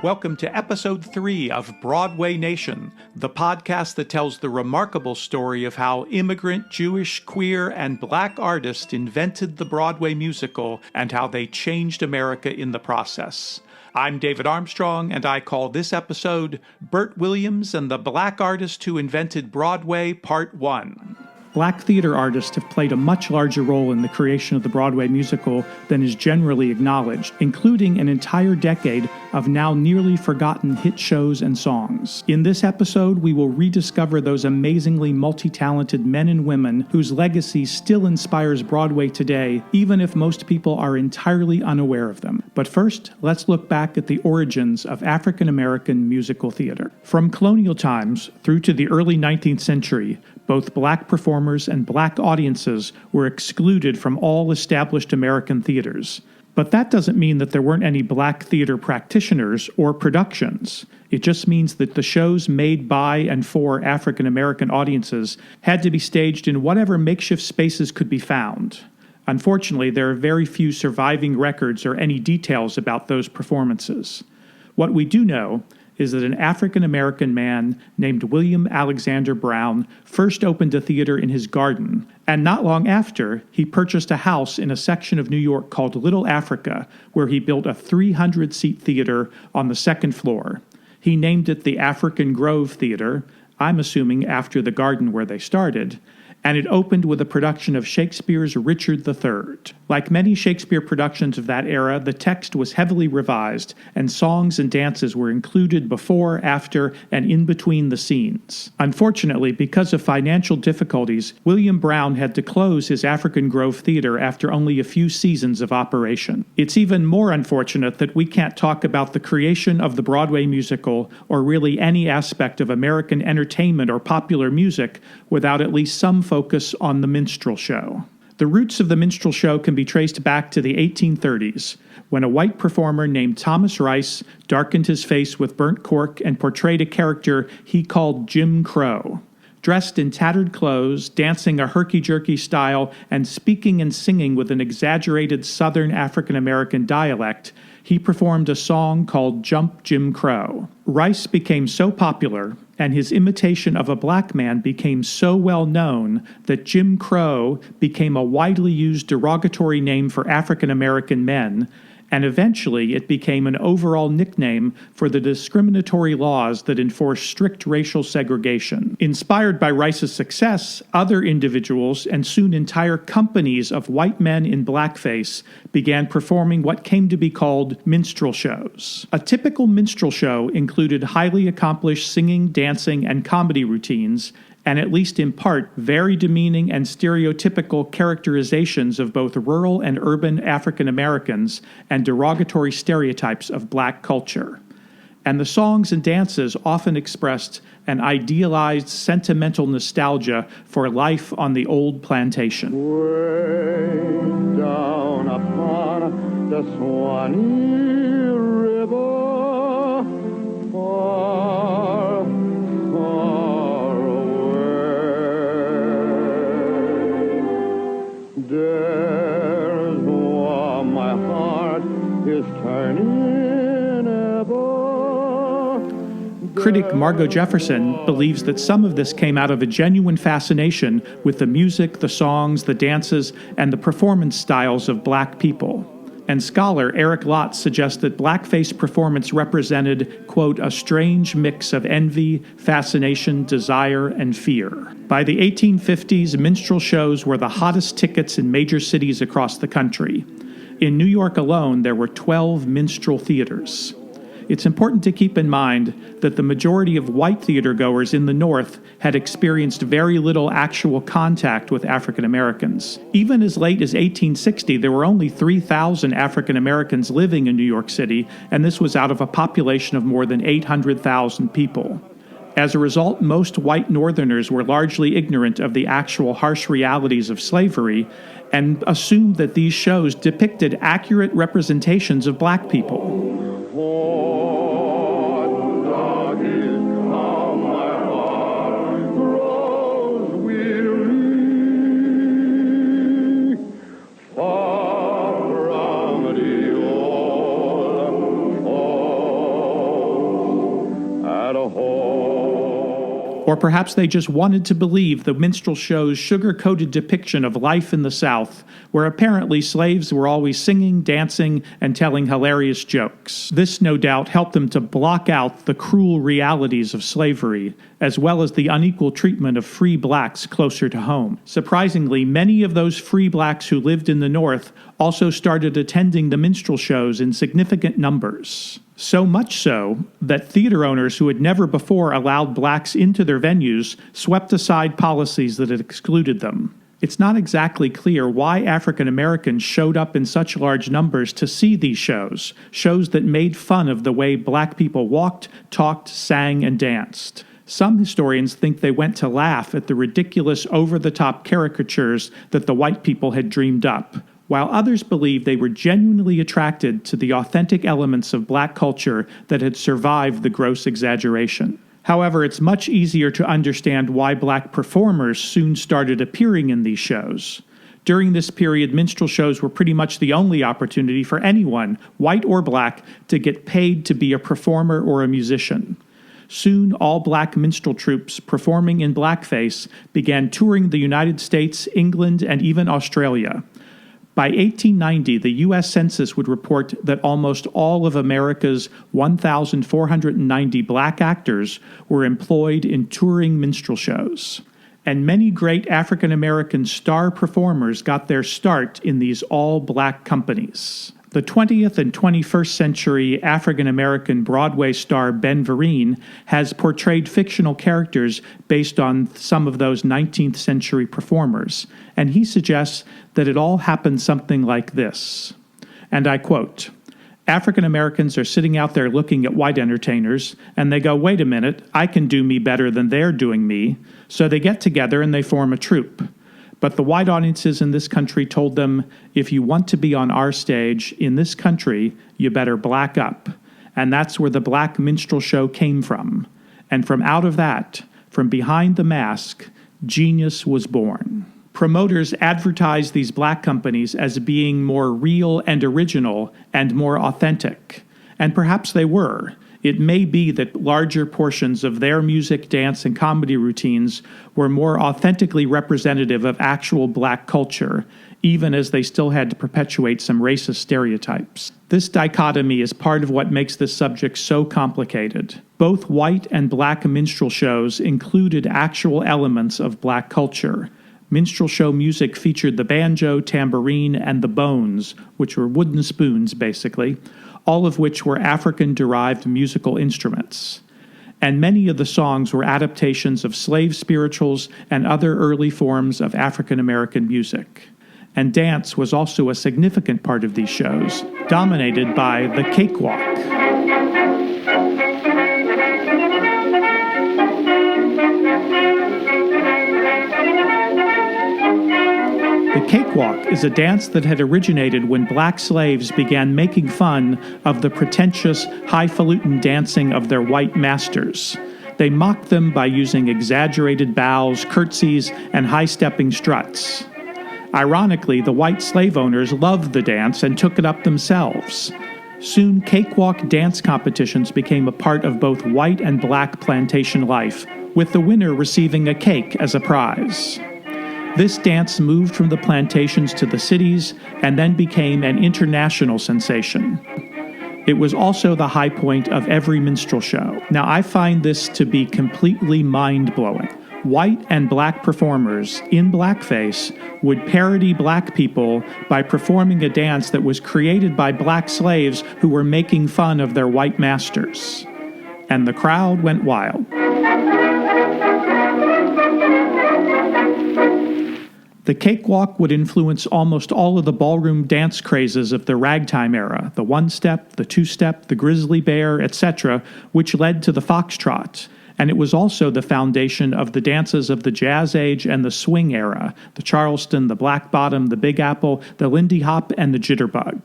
Welcome to Episode 3 of Broadway Nation, the podcast that tells the remarkable story of how immigrant, Jewish, queer, and Black artists invented the Broadway musical and how they changed America in the process. I'm David Armstrong, and I call this episode Bert Williams and the Black Artist Who Invented Broadway, Part 1. Black theater artists have played a much larger role in the creation of the Broadway musical than is generally acknowledged, including an entire decade of now nearly forgotten hit shows and songs. In this episode, we will rediscover those amazingly multi-talented men and women whose legacy still inspires Broadway today, even if most people are entirely unaware of them. But first, let's look back at the origins of African American musical theater. From colonial times through to the early 19th century, both Black performers and Black audiences were excluded from all established American theaters. But that doesn't mean that there weren't any Black theater practitioners or productions. It just means that the shows made by and for African American audiences had to be staged in whatever makeshift spaces could be found. Unfortunately, there are very few surviving records or any details about those performances. What we do know is that an African-American man named William Alexander Brown first opened a theater in his garden, and not long after, he purchased a house in a section of New York called Little Africa, where he built a 300-seat theater on the second floor. He named it the African Grove Theater, I'm assuming after the garden where they started, and it opened with a production of Shakespeare's Richard III. Like many Shakespeare productions of that era, the text was heavily revised, and songs and dances were included before, after, and in between the scenes. Unfortunately, because of financial difficulties, William Brown had to close his African Grove Theater after only a few seasons of operation. It's even more unfortunate that we can't talk about the creation of the Broadway musical, or really any aspect of American entertainment or popular music, without at least some focus on the minstrel show. The roots of the minstrel show can be traced back to the 1830s, when a white performer named Thomas Rice darkened his face with burnt cork and portrayed a character he called Jim Crow. Dressed in tattered clothes, dancing a herky-jerky style, and speaking and singing with an exaggerated Southern African-American dialect, he performed a song called Jump Jim Crow. Rice became so popular, and his imitation of a black man became so well known that Jim Crow became a widely used derogatory name for African American men, and eventually it became an overall nickname for the discriminatory laws that enforce strict racial segregation. Inspired by Rice's success, other individuals and soon entire companies of white men in blackface began performing what came to be called minstrel shows. A typical minstrel show included highly accomplished singing, dancing, and comedy routines, and at least in part, very demeaning and stereotypical characterizations of both rural and urban African Americans and derogatory stereotypes of Black culture. And the songs and dances often expressed an idealized, sentimental nostalgia for life on the old plantation. Way down upon the Swanee River, far, far away, there's where my heart is turning ever. Critic Margot Jefferson believes that some of this came out of a genuine fascination with the music, the songs, the dances, and the performance styles of Black people. And scholar Eric Lotz suggests that blackface performance represented, quote, a strange mix of envy, fascination, desire, and fear. By the 1850s, minstrel shows were the hottest tickets in major cities across the country. In New York alone, there were 12 minstrel theaters. It's important to keep in mind that the majority of white theatergoers in the North had experienced very little actual contact with African Americans. Even as late as 1860, there were only 3,000 African Americans living in New York City, and this was out of a population of more than 800,000 people. As a result, most white Northerners were largely ignorant of the actual harsh realities of slavery and assumed that these shows depicted accurate representations of Black people. Or perhaps they just wanted to believe the minstrel show's sugar-coated depiction of life in the South, where apparently slaves were always singing, dancing, and telling hilarious jokes. This, no doubt, helped them to block out the cruel realities of slavery, as well as the unequal treatment of free blacks closer to home. Surprisingly, many of those free blacks who lived in the North also started attending the minstrel shows in significant numbers. So much so that theater owners who had never before allowed blacks into their venues swept aside policies that had excluded them. It's not exactly clear why African Americans showed up in such large numbers to see these shows that made fun of the way black people walked, talked, sang, and danced. Some historians think they went to laugh at the ridiculous, over-the-top caricatures that the white people had dreamed up, while others believe they were genuinely attracted to the authentic elements of black culture that had survived the gross exaggeration. However, it's much easier to understand why black performers soon started appearing in these shows. During this period, minstrel shows were pretty much the only opportunity for anyone, white or black, to get paid to be a performer or a musician. Soon, all black minstrel troupes performing in blackface began touring the United States, England, and even Australia. By 1890, the U.S. Census would report that almost all of America's 1,490 black actors were employed in touring minstrel shows. And many great African American star performers got their start in these all-black companies. The 20th and 21st century African American Broadway star Ben Vereen has portrayed fictional characters based on some of those 19th century performers, and he suggests that it all happened something like this. And I quote, "African Americans are sitting out there looking at white entertainers, and they go, wait a minute, I can do me better than they're doing me. So they get together and they form a troupe. But the white audiences in this country told them, if you want to be on our stage in this country, you better black up. And that's where the black minstrel show came from. And from out of that, from behind the mask, genius was born." Promoters advertised these black companies as being more real and original and more authentic. And perhaps they were. It may be that larger portions of their music, dance, and comedy routines were more authentically representative of actual black culture, even as they still had to perpetuate some racist stereotypes. This dichotomy is part of what makes this subject so complicated. Both white and black minstrel shows included actual elements of black culture. Minstrel show music featured the banjo, tambourine, and the bones, which were wooden spoons, basically, all of which were African-derived musical instruments. And many of the songs were adaptations of slave spirituals and other early forms of African-American music. And dance was also a significant part of these shows, dominated by the cakewalk. The cakewalk is a dance that had originated when black slaves began making fun of the pretentious, highfalutin dancing of their white masters. They mocked them by using exaggerated bows, curtsies, and high-stepping struts. Ironically, the white slave owners loved the dance and took it up themselves. Soon, cakewalk dance competitions became a part of both white and black plantation life, with the winner receiving a cake as a prize. This dance moved from the plantations to the cities and then became an international sensation. It was also the high point of every minstrel show. Now, I find this to be completely mind-blowing. White and black performers in blackface would parody black people by performing a dance that was created by black slaves who were making fun of their white masters. And the crowd went wild. The cakewalk would influence almost all of the ballroom dance crazes of the ragtime era, the one-step, the two-step, the grizzly bear, etc., which led to the foxtrot. And it was also the foundation of the dances of the Jazz Age and the Swing era, the Charleston, the Black Bottom, the Big Apple, the Lindy Hop, and the Jitterbug.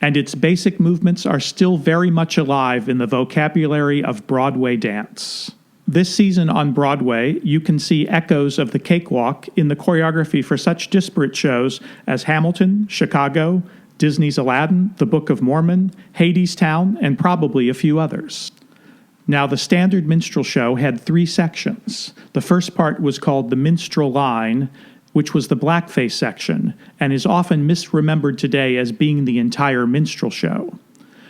And its basic movements are still very much alive in the vocabulary of Broadway dance. This season on Broadway, you can see echoes of the cakewalk in the choreography for such disparate shows as Hamilton, Chicago, Disney's Aladdin, The Book of Mormon, Hadestown, and probably a few others. Now, the standard minstrel show had 3 sections. The first part was called the minstrel line, which was the blackface section, and is often misremembered today as being the entire minstrel show.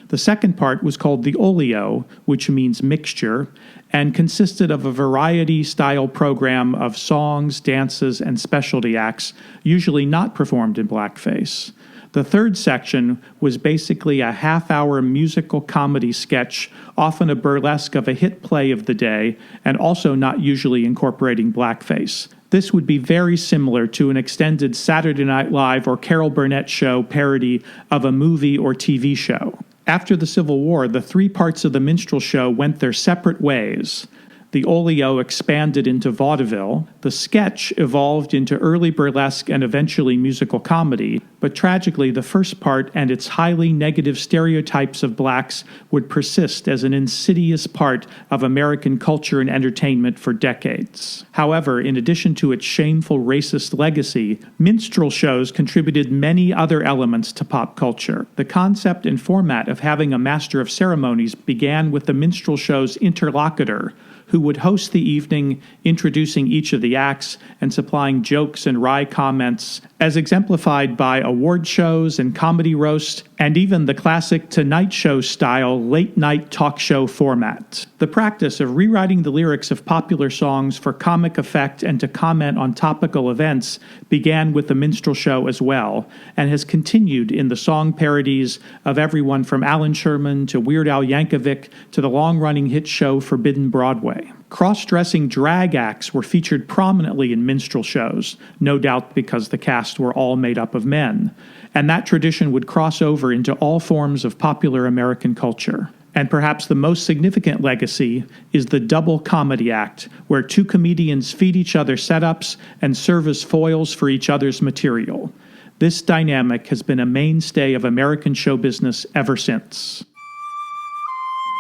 The second part was called the olio, which means mixture, and consisted of a variety-style program of songs, dances, and specialty acts, usually not performed in blackface. The third section was basically a half-hour musical comedy sketch, often a burlesque of a hit play of the day, and also not usually incorporating blackface. This would be very similar to an extended Saturday Night Live or Carol Burnett show parody of a movie or TV show. After the Civil War, the 3 parts of the minstrel show went their separate ways. The olio expanded into vaudeville, the sketch evolved into early burlesque and eventually musical comedy, but tragically the first part and its highly negative stereotypes of blacks would persist as an insidious part of American culture and entertainment for decades. However, in addition to its shameful racist legacy, minstrel shows contributed many other elements to pop culture. The concept and format of having a master of ceremonies began with the minstrel show's interlocutor, who would host the evening, introducing each of the acts and supplying jokes and wry comments, as exemplified by award shows and comedy roast, and even the classic Tonight Show-style late-night talk show format. The practice of rewriting the lyrics of popular songs for comic effect and to comment on topical events began with the minstrel show as well, and has continued in the song parodies of everyone from Alan Sherman to Weird Al Yankovic to the long-running hit show Forbidden Broadway. Cross-dressing drag acts were featured prominently in minstrel shows, no doubt because the cast were all made up of men, and that tradition would cross over into all forms of popular American culture. And perhaps the most significant legacy is the double comedy act, where 2 comedians feed each other setups and serve as foils for each other's material. This dynamic has been a mainstay of American show business ever since.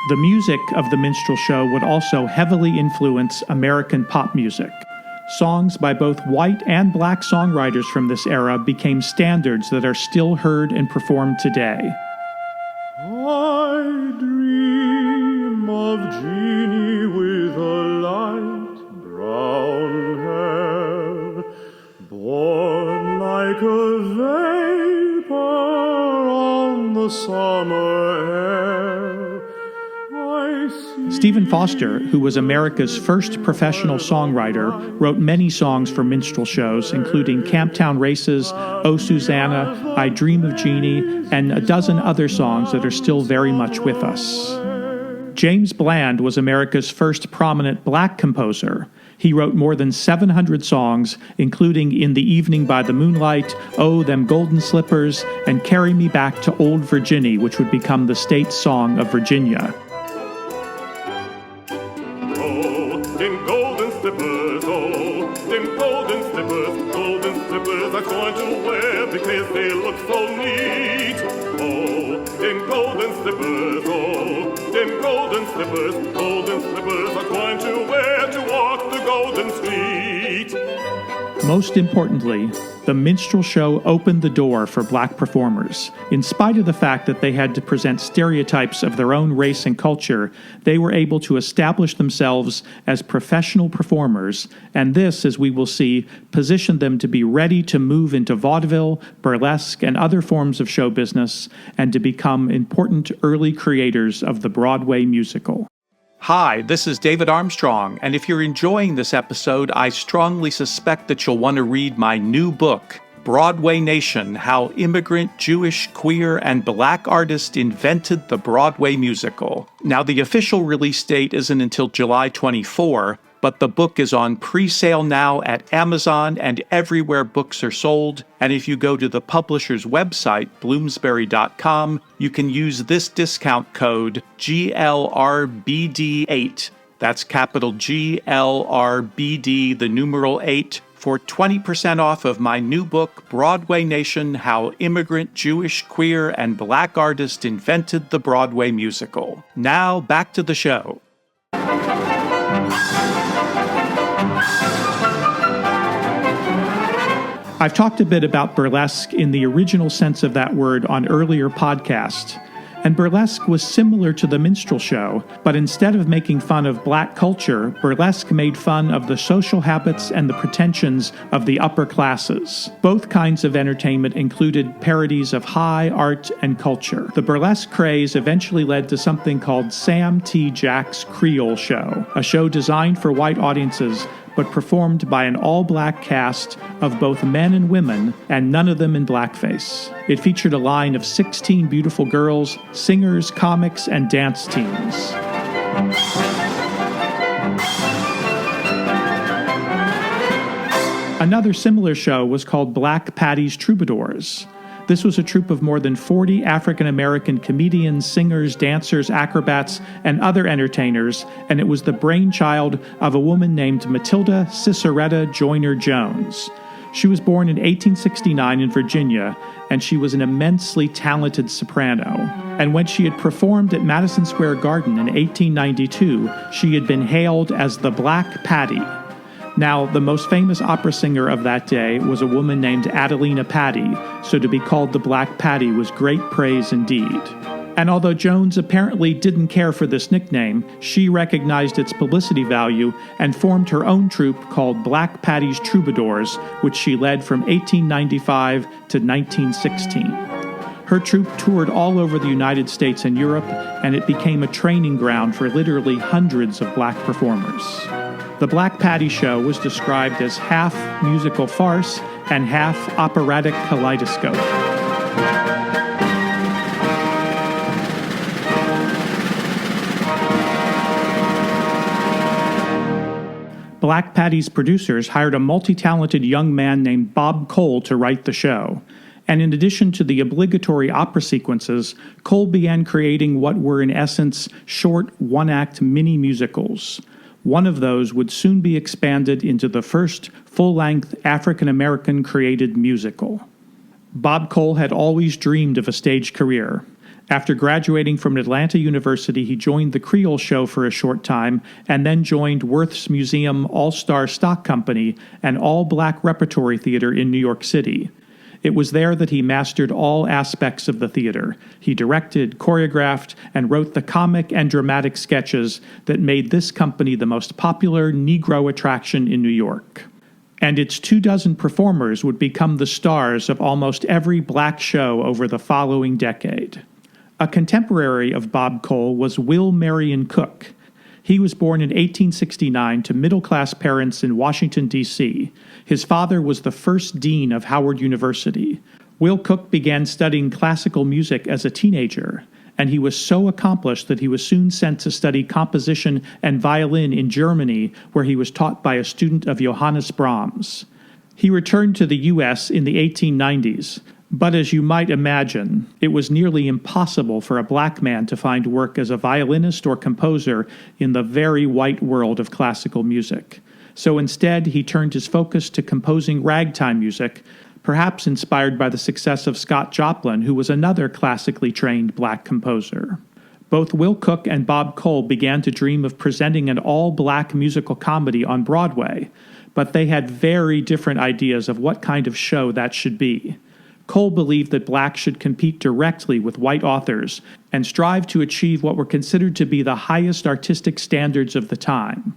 The music of the minstrel show would also heavily influence American pop music. Songs by both white and black songwriters from this era became standards that are still heard and performed today. I dream of Jeannie with a light brown hair, born like a vapor on the summer air. Stephen Foster, who was America's first professional songwriter, wrote many songs for minstrel shows, including Camptown Races, Oh Susanna, I Dream of Jeannie, and a dozen other songs that are still very much with us. James Bland was America's first prominent black composer. He wrote more than 700 songs, including In the Evening by the Moonlight, Oh, Them Golden Slippers, and Carry Me Back to Old Virginny, which would become the state song of Virginia. Them golden slippers, oh, them golden slippers I'm going to wear because they look so neat. Oh, them golden slippers, oh, them golden slippers I'm going to wear to walk the golden street. Most importantly, the minstrel show opened the door for black performers. In spite of the fact that they had to present stereotypes of their own race and culture, they were able to establish themselves as professional performers, and this, as we will see, positioned them to be ready to move into vaudeville, burlesque, and other forms of show business, and to become important early creators of the Broadway musical. Hi, this is David Armstrong, and if you're enjoying this episode, I strongly suspect that you'll want to read my new book, Broadway Nation: How Immigrant, Jewish, Queer, and Black Artists Invented the Broadway Musical. Now, the official release date isn't until July 24, but the book is on pre-sale now at Amazon and everywhere books are sold. And if you go to the publisher's website, bloomsbury.com, you can use this discount code GLRBD8. That's capital GLRBD, the numeral 8, for 20% off of my new book, Broadway Nation: How Immigrant, Jewish, Queer, and Black Artists Invented the Broadway Musical. Now, back to the show. I've talked a bit about burlesque in the original sense of that word on earlier podcasts. And burlesque was similar to the minstrel show, but instead of making fun of black culture, burlesque made fun of the social habits and the pretensions of the upper classes. Both kinds of entertainment included parodies of high art and culture. The burlesque craze eventually led to something called Sam T. Jack's Creole Show, a show designed for white audiences but performed by an all-black cast of both men and women, and none of them in blackface. It featured a line of 16 beautiful girls, singers, comics, and dance teams. Another similar show was called Black Patty's Troubadours. This was a troupe of more than 40 African-American comedians, singers, dancers, acrobats, and other entertainers, and it was the brainchild of a woman named Matilda Ciceretta Joyner Jones. She was born in 1869 in Virginia, and she was an immensely talented soprano. And when she had performed at Madison Square Garden in 1892, she had been hailed as the Black Patty. Now, the most famous opera singer of that day was a woman named Adelina Patti, so to be called the Black Patty was great praise indeed. And although Jones apparently didn't care for this nickname, she recognized its publicity value and formed her own troupe called Black Patty's Troubadours, which she led from 1895 to 1916. Her troupe toured all over the United States and Europe, and it became a training ground for literally hundreds of black performers. The Black Patty Show was described as half musical farce and half operatic kaleidoscope. Black Patty's producers hired a multi-talented young man named Bob Cole to write the show. And in addition to the obligatory opera sequences, Cole began creating what were in essence short one-act mini-musicals. One of those would soon be expanded into the first full-length African-American created musical. Bob Cole had always dreamed of a stage career. After graduating from Atlanta University, he joined the Creole Show for a short time and then joined Worth's Museum All-Star Stock Company, an all-black repertory theater in New York City. It was there that he mastered all aspects of the theater. He directed, choreographed, and wrote the comic and dramatic sketches that made this company the most popular Negro attraction in New York. And its 24 performers would become the stars of almost every black show over the following decade. A contemporary of Bob Cole was Will Marion Cook. He was born in 1869 to middle-class parents in Washington, D.C. His father was the first dean of Howard University. Will Cook began studying classical music as a teenager, and he was so accomplished that he was soon sent to study composition and violin in Germany, where he was taught by a student of Johannes Brahms. He returned to the U.S. in the 1890s, but as you might imagine, it was nearly impossible for a black man to find work as a violinist or composer in the very white world of classical music. So instead, he turned his focus to composing ragtime music, perhaps inspired by the success of Scott Joplin, who was another classically trained black composer. Both Will Cook and Bob Cole began to dream of presenting an all-black musical comedy on Broadway, but they had very different ideas of what kind of show that should be. Cole believed that blacks should compete directly with white authors and strive to achieve what were considered to be the highest artistic standards of the time.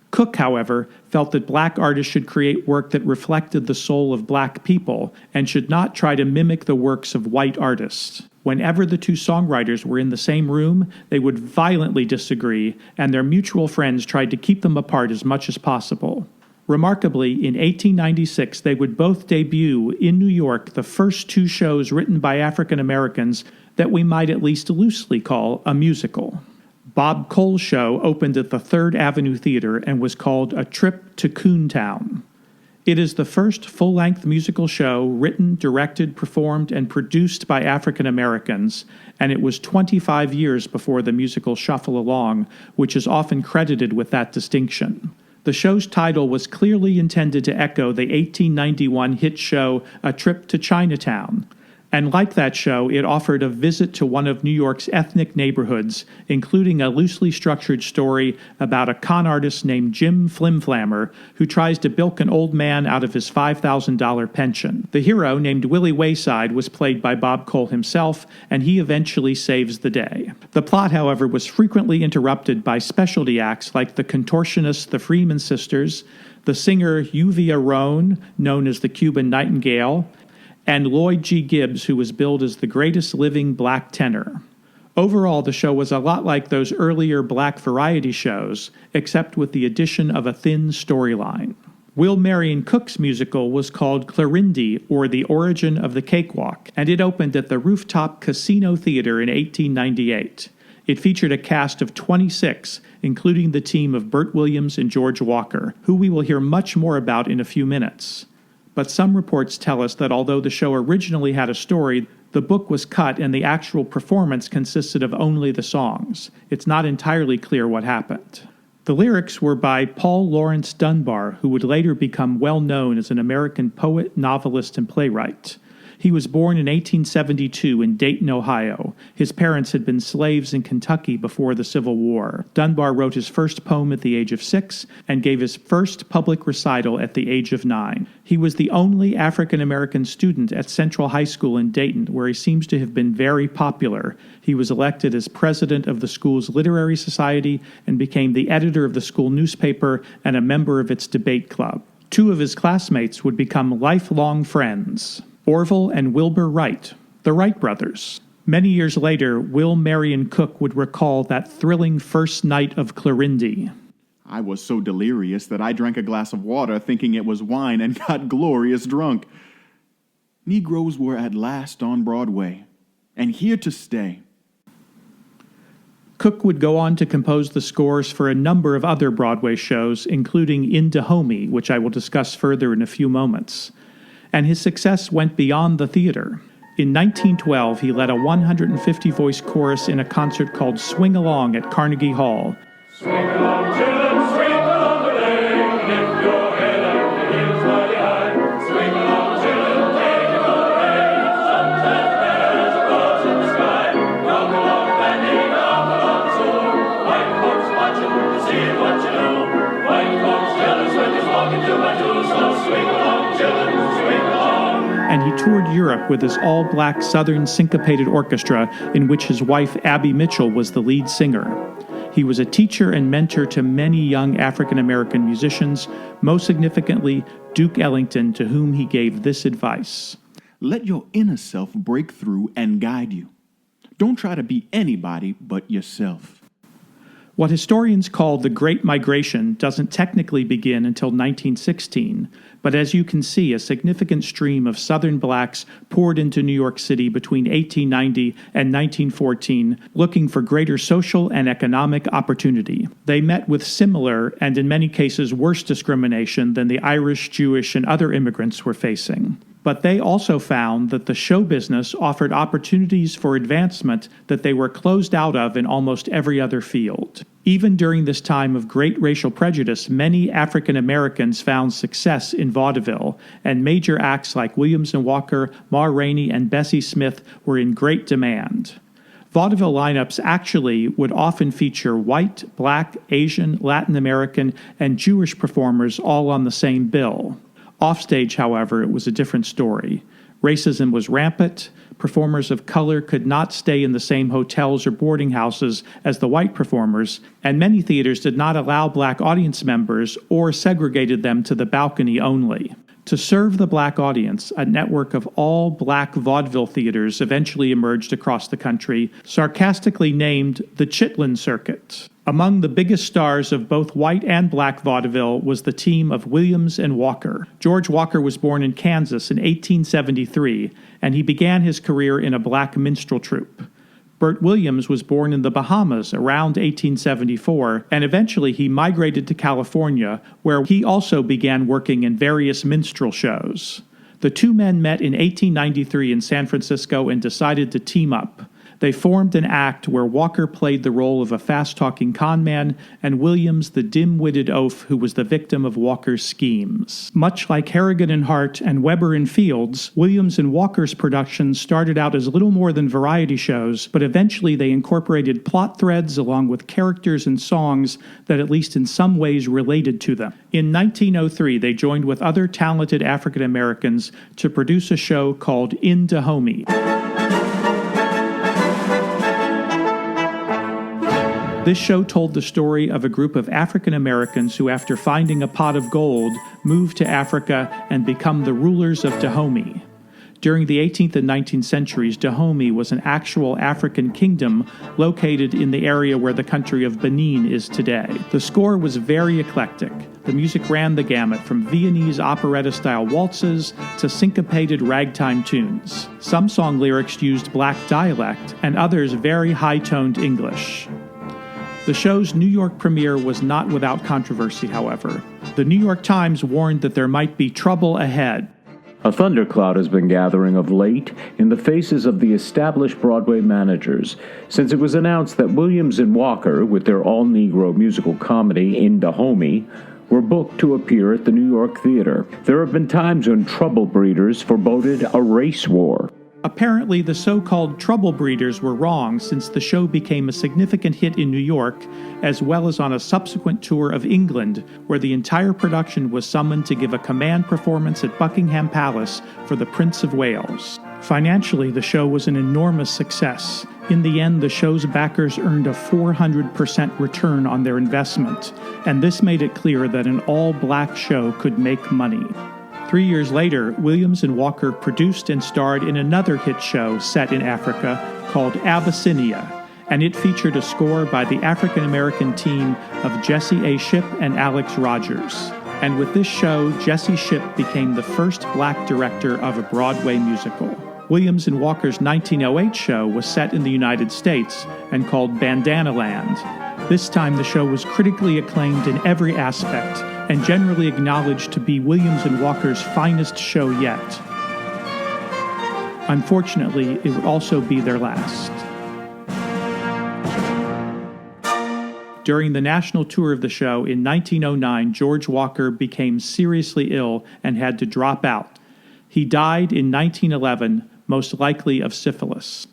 Cook, however, felt that black artists should create work that reflected the soul of black people and should not try to mimic the works of white artists. Whenever the two songwriters were in the same room, they would violently disagree, and their mutual friends tried to keep them apart as much as possible. Remarkably, in 1896, they would both debut in New York the first two shows written by African Americans that we might at least loosely call a musical. Bob Cole's show opened at the Third Avenue Theater and was called A Trip to Coontown. It is the first full-length musical show written, directed, performed, and produced by African Americans, and it was 25 years before the musical Shuffle Along, which is often credited with that distinction. The show's title was clearly intended to echo the 1891 hit show A Trip to Chinatown. And like that show, it offered a visit to one of New York's ethnic neighborhoods, including a loosely structured story about a con artist named Jim Flimflammer who tries to bilk an old man out of his $5,000 pension. The hero, named Willie Wayside, was played by Bob Cole himself, and he eventually saves the day. The plot, however, was frequently interrupted by specialty acts like the contortionists the Freeman Sisters, the singer Uvia Rohn, known as the Cuban Nightingale, and Lloyd G. Gibbs, who was billed as the greatest living black tenor. Overall, the show was a lot like those earlier black variety shows, except with the addition of a thin storyline. Will Marion Cook's musical was called Clarindy, or The Origin of the Cakewalk, and it opened at the Rooftop Casino Theater in 1898. It featured a cast of 26, including the team of Bert Williams and George Walker, who we will hear much more about in a few minutes. But some reports tell us that although the show originally had a story, the book was cut and the actual performance consisted of only the songs. It's not entirely clear what happened. The lyrics were by Paul Laurence Dunbar, who would later become well known as an American poet, novelist, and playwright. He was born in 1872 in Dayton, Ohio. His parents had been slaves in Kentucky before the Civil War. Dunbar wrote his first poem at the age of 6 and gave his first public recital at the age of 9. He was the only African-American student at Central High School in Dayton, where he seems to have been very popular. He was elected as president of the school's literary society and became the editor of the school newspaper and a member of its debate club. 2 of his classmates would become lifelong friends: Orville and Wilbur Wright, the Wright brothers. Many years later, Will Marion Cook would recall that thrilling first night of Clarindy. I was so delirious that I drank a glass of water thinking it was wine and got glorious drunk. Negroes were at last on Broadway, and here to stay. Cook would go on to compose the scores for a number of other Broadway shows, including In Dahomey, which I will discuss further in a few moments. And his success went beyond the theater. In 1912, he led a 150-voice chorus in a concert called Swing Along at Carnegie Hall. Swing along, children, swing along the lane, lift your head up, the heels mighty high. Swing along, children, take a parade, sunset bears across in the sky. Come along, bandy, come along, soon. White folks watching to see what you do. White folks jealous when you're walking to my two, so swing along, children, swing along. And he toured Europe with his all-black Southern syncopated orchestra, in which his wife Abby Mitchell was the lead singer. He was a teacher and mentor to many young African-American musicians, most significantly Duke Ellington, to whom he gave this advice: Let your inner self break through and guide you. Don't try to be anybody but yourself. What historians call the Great Migration doesn't technically begin until 1916, but as you can see, a significant stream of Southern blacks poured into New York City between 1890 and 1914, looking for greater social and economic opportunity. They met with similar, and in many cases worse, discrimination than the Irish, Jewish, and other immigrants were facing. But they also found that the show business offered opportunities for advancement that they were closed out of in almost every other field. Even during this time of great racial prejudice, many African Americans found success in vaudeville, and major acts like Williams and Walker, Ma Rainey, and Bessie Smith were in great demand. Vaudeville lineups actually would often feature white, black, Asian, Latin American, and Jewish performers all on the same bill. Offstage, however, it was a different story. Racism was rampant. Performers of color could not stay in the same hotels or boarding houses as the white performers, and many theaters did not allow black audience members or segregated them to the balcony only. To serve the black audience, a network of all black vaudeville theaters eventually emerged across the country, sarcastically named the Chitlin Circuit. Among the biggest stars of both white and black vaudeville was the team of Williams and Walker. George Walker was born in Kansas in 1873, and he began his career in a black minstrel troupe. Bert Williams was born in the Bahamas around 1874, and eventually he migrated to California, where he also began working in various minstrel shows. The two men met in 1893 in San Francisco and decided to team up. They formed an act where Walker played the role of a fast-talking con man and Williams the dim-witted oaf who was the victim of Walker's schemes. Much like Harrigan and Hart and Weber and Fields, Williams and Walker's productions started out as little more than variety shows, but eventually they incorporated plot threads along with characters and songs that at least in some ways related to them. In 1903, they joined with other talented African Americans to produce a show called In Dahomey. This show told the story of a group of African Americans who, after finding a pot of gold, moved to Africa and become the rulers of Dahomey. During the 18th and 19th centuries, Dahomey was an actual African kingdom located in the area where the country of Benin is today. The score was very eclectic. The music ran the gamut from Viennese operetta-style waltzes to syncopated ragtime tunes. Some song lyrics used black dialect, and others very high-toned English. The show's New York premiere was not without controversy, however. The New York Times warned that there might be trouble ahead. A thundercloud has been gathering of late in the faces of the established Broadway managers, since it was announced that Williams and Walker, with their all-Negro musical comedy In Dahomey, were booked to appear at the New York Theater. There have been times when trouble breeders foreboded a race war. Apparently, the so-called trouble breeders were wrong, since the show became a significant hit in New York, as well as on a subsequent tour of England, where the entire production was summoned to give a command performance at Buckingham Palace for the Prince of Wales. Financially, the show was an enormous success. In the end, the show's backers earned a 400% return on their investment, and this made it clear that an all-black show could make money. 3 years later, Williams and Walker produced and starred in another hit show set in Africa called Abyssinia, and it featured a score by the African-American team of Jesse A. Shipp and Alex Rogers. And with this show, Jesse Shipp became the first black director of a Broadway musical. Williams and Walker's 1908 show was set in the United States and called Bandana Land. This time the show was critically acclaimed in every aspect and generally acknowledged to be Williams and Walker's finest show yet. Unfortunately, it would also be their last. During the national tour of the show in 1909, George Walker became seriously ill and had to drop out. He died in 1911, most likely of syphilis.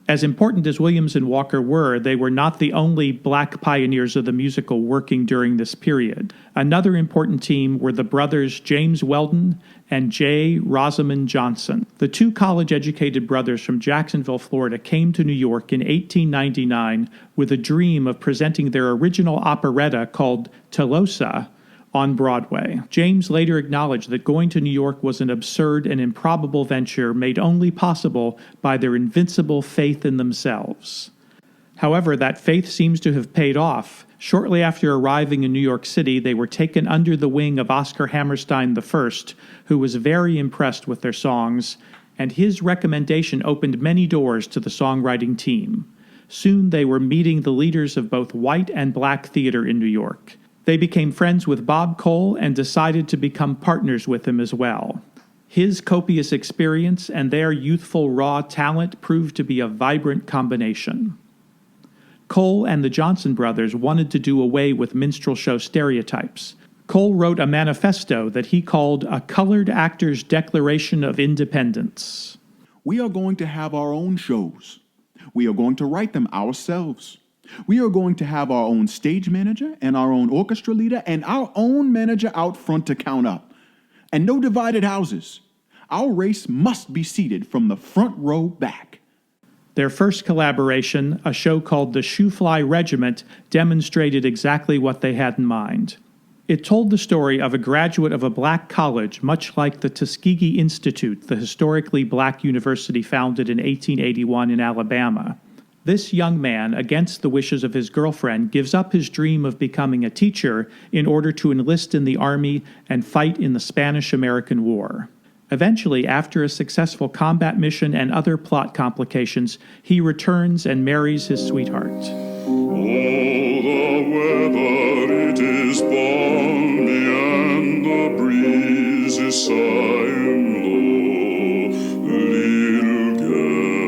As important as Williams and Walker were, they were not the only black pioneers of the musical working during this period. Another important team were the brothers James Weldon and J. Rosamond Johnson. The two college-educated brothers from Jacksonville, Florida, came to New York in 1899 with a dream of presenting their original operetta called Tolosa on Broadway. James later acknowledged that going to New York was an absurd and improbable venture made only possible by their invincible faith in themselves. However, that faith seems to have paid off. Shortly after arriving in New York City, they were taken under the wing of Oscar Hammerstein I, who was very impressed with their songs, and his recommendation opened many doors to the songwriting team. Soon they were meeting the leaders of both white and black theater in New York. They became friends with Bob Cole and decided to become partners with him as well. His copious experience and their youthful raw talent proved to be a vibrant combination. Cole and the Johnson brothers wanted to do away with minstrel show stereotypes. Cole wrote a manifesto that he called A Colored Actor's Declaration of Independence. We are going to have our own shows. We are going to write them ourselves. We are going to have our own stage manager and our own orchestra leader and our own manager out front to count up. And no divided houses. Our race must be seated from the front row back. Their first collaboration, a show called The Shoefly Regiment, demonstrated exactly what they had in mind. It told the story of a graduate of a black college, much like the Tuskegee Institute, the historically black university founded in 1881 in Alabama. This young man, against the wishes of his girlfriend, gives up his dream of becoming a teacher in order to enlist in the army and fight in the Spanish-American War. Eventually, after a successful combat mission and other plot complications, he returns and marries his sweetheart. Oh, the weather, it is balmy, and the breeze is sighing low. Little girl,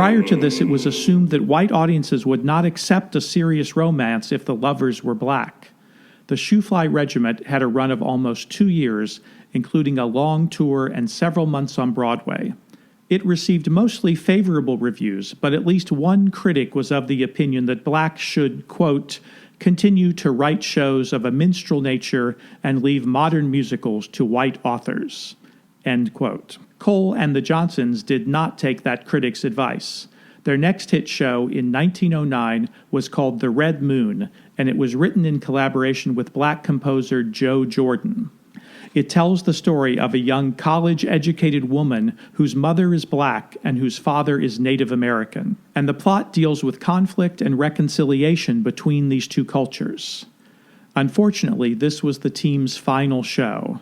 Prior to this, it was assumed that white audiences would not accept a serious romance if the lovers were black. The Shoo-Fly Regiment had a run of almost 2 years, including a long tour and several months on Broadway. It received mostly favorable reviews, but at least one critic was of the opinion that blacks should, quote, continue to write shows of a minstrel nature and leave modern musicals to white authors, end quote. Cole and the Johnsons did not take that critic's advice. Their next hit show in 1909 was called The Red Moon, and it was written in collaboration with black composer Joe Jordan. It tells the story of a young college-educated woman whose mother is black and whose father is Native American, and the plot deals with conflict and reconciliation between these two cultures. Unfortunately, this was the team's final show.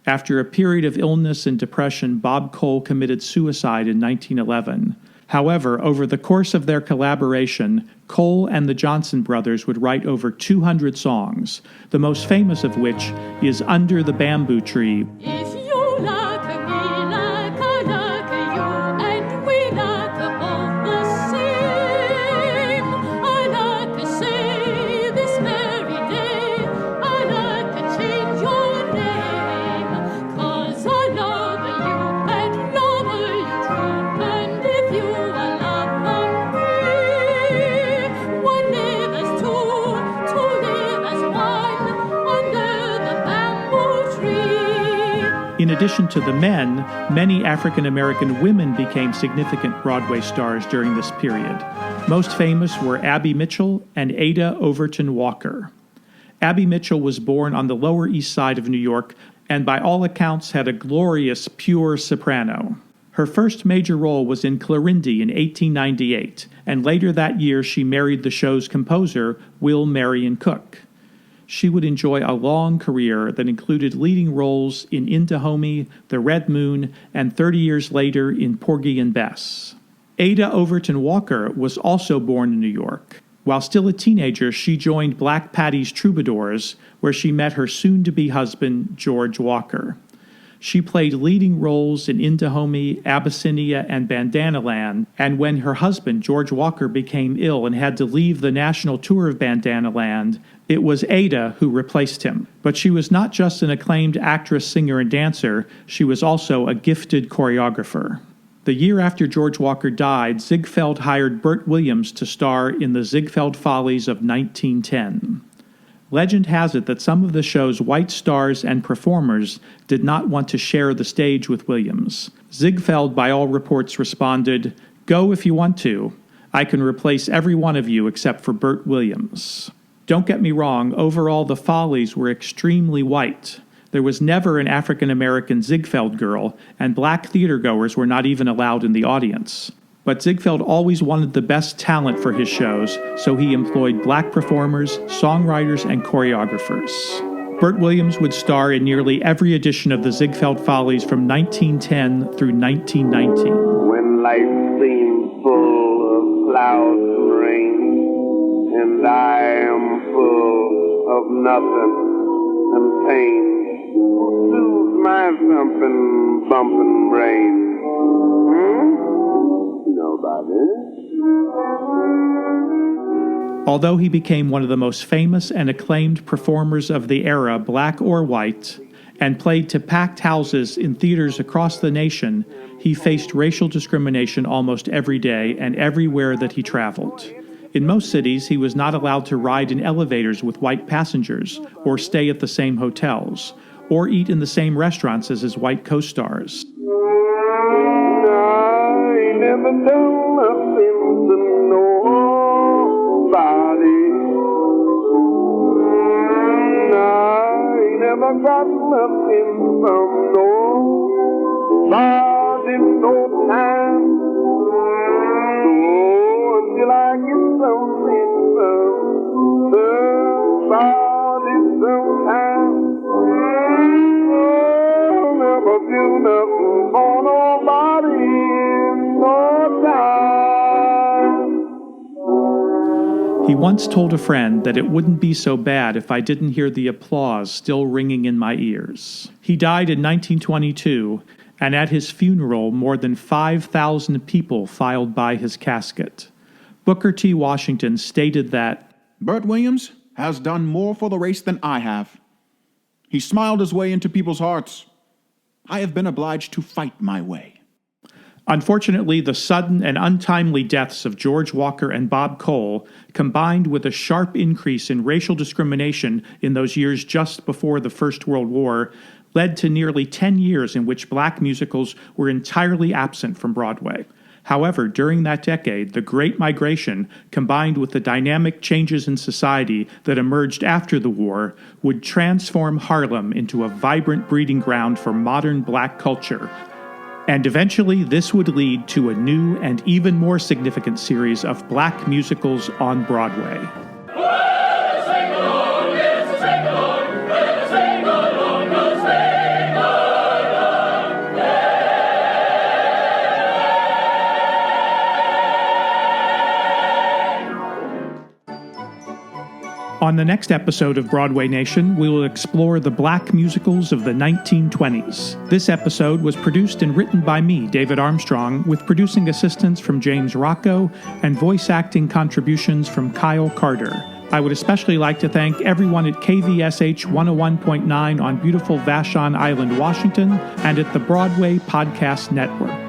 After a period of illness and depression, Bob Cole committed suicide in 1911. However, over the course of their collaboration, Cole and the Johnson brothers would write over 200 songs, the most famous of which is Under the Bamboo Tree. If you like me like I like you, and we like both the same, I like to say this very day, I like to change your name, 'cause I love you and love you true, and if you are loving me, one live as two live as one, under the bamboo tree. In addition to the men, many African-American women became significant Broadway stars during this period. Most famous were Abby Mitchell and Ada Overton Walker. Abby Mitchell was born on the Lower East Side of New York and by all accounts had a glorious, pure soprano. Her first major role was in Clarindy in 1898, and later that year she married the show's composer, Will Marion Cook. She would enjoy a long career that included leading roles in In Dahomey, The Red Moon, and 30 years later in Porgy and Bess. Ada Overton Walker was also born in New York. While still a teenager, she joined Black Patty's Troubadours, where she met her soon-to-be husband, George Walker. She played leading roles in Dahomey, Abyssinia, and Bandana Land, and when her husband, George Walker, became ill and had to leave the national tour of Bandana Land, it was Ada who replaced him. But she was not just an acclaimed actress, singer, and dancer, she was also a gifted choreographer. The year after George Walker died, Ziegfeld hired Bert Williams to star in the Ziegfeld Follies of 1910. Legend has it that some of the show's white stars and performers did not want to share the stage with Williams. Ziegfeld, by all reports, responded, "Go if you want to. I can replace every one of you except for Bert Williams." Don't get me wrong, overall the Follies were extremely white. There was never an African-American Ziegfeld girl, and black theatergoers were not even allowed in the audience. But Ziegfeld always wanted the best talent for his shows, so he employed black performers, songwriters, and choreographers. Bert Williams would star in nearly every edition of the Ziegfeld Follies from 1910 through 1919. When life seems full of clouds and rain, and I am full of nothing and pain, soothe my thumping, bumping brain. Although he became one of the most famous and acclaimed performers of the era, black or white, and played to packed houses in theaters across the nation, he faced racial discrimination almost every day and everywhere that he traveled. In most cities, he was not allowed to ride in elevators with white passengers, or stay at the same hotels, or eat in the same restaurants as his white co-stars. Never done nothing to nobody. I never got nothing from nobody no time. Oh, until I get something from somebody sometime. Oh, never do nothing for nobody. He once told a friend that it wouldn't be so bad if I didn't hear the applause still ringing in my ears. He died in 1922, and at his funeral, more than 5,000 people filed by his casket. Booker T. Washington stated that, Bert Williams has done more for the race than I have. He smiled his way into people's hearts. I have been obliged to fight my way. Unfortunately, the sudden and untimely deaths of George Walker and Bob Cole, combined with a sharp increase in racial discrimination in those years just before the First World War, led to nearly 10 years in which black musicals were entirely absent from Broadway. However, during that decade, the Great Migration, combined with the dynamic changes in society that emerged after the war, would transform Harlem into a vibrant breeding ground for modern black culture. And eventually, this would lead to a new and even more significant series of black musicals on Broadway. On the next episode of Broadway Nation, we will explore the black musicals of the 1920s. This episode was produced and written by me, David Armstrong, with producing assistance from James Rocco and voice acting contributions from Kyle Carter. I would especially like to thank everyone at KVSH 101.9 on beautiful Vashon Island, Washington, and at the Broadway Podcast Network.